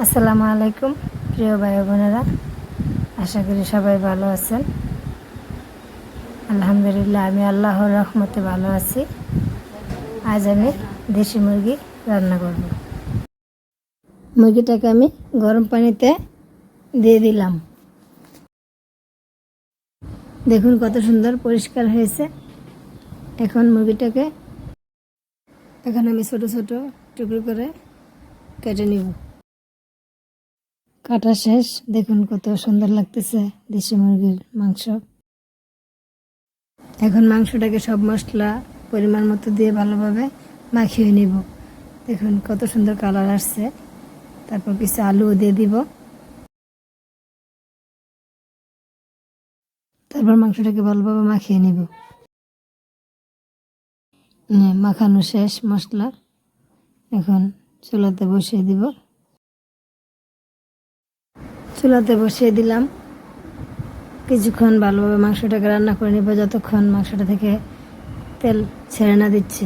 আসসালামু আলাইকুম প্রিয় ভাই বোনেরা, আশা করি সবাই ভালো আছেন। আলহামদুলিল্লাহ, আমি আল্লাহর রহমতে ভালো আছি। আজ আমি দেশি মুরগি রান্না করব। মুরগিটাকে আমি গরম পানিতে দিয়ে দিলাম। দেখুন কত সুন্দর পরিষ্কার হয়েছে। এখন আমি ছোট ছোট টুকরো করে কেটে নিব। কাটা শেষ। দেখুন কত সুন্দর লাগতেছে দেশি মুরগির মাংস। এখন মাংসটাকে সব মশলা পরিমাণ মতো দিয়ে ভালোভাবে মাখিয়ে নিব। দেখুন কত সুন্দর কালার আসছে। তারপর কিছু আলুও দিয়ে দিব। তারপর মাংসটাকে ভালোভাবে মাখিয়ে নিব। মাখানো শেষ মশলা। এখন চুলাতে বসিয়ে দিব। চুলাতে বসিয়ে দিলাম। কিছুক্ষণ ভালোভাবে মাংসটাকে রান্না করে নিব, যতক্ষণ মাংসটা থেকে তেল ছেড়ে না দিচ্ছে।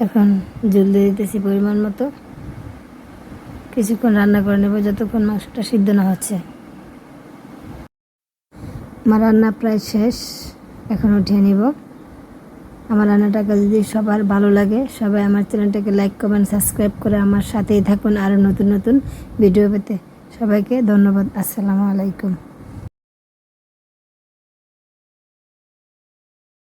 এখন জল দিয়ে দিতেছি পরিমাণ মতো। কিছুক্ষণ রান্না করে নেব, যতক্ষণ মাংসটা সিদ্ধ না হচ্ছে। আমার রান্না প্রায় শেষ। এখন উঠিয়ে নিব। আমার রান্নাটাকে যদি সবার ভালো লাগে, সবাই আমার চ্যানেলটাকে লাইক কমেন্ট সাবস্ক্রাইব করে আমার সাথেই থাকুন আরও নতুন নতুন ভিডিও পেতে। সবাইকে ধন্যবাদ। আসসালামু আলাইকুম।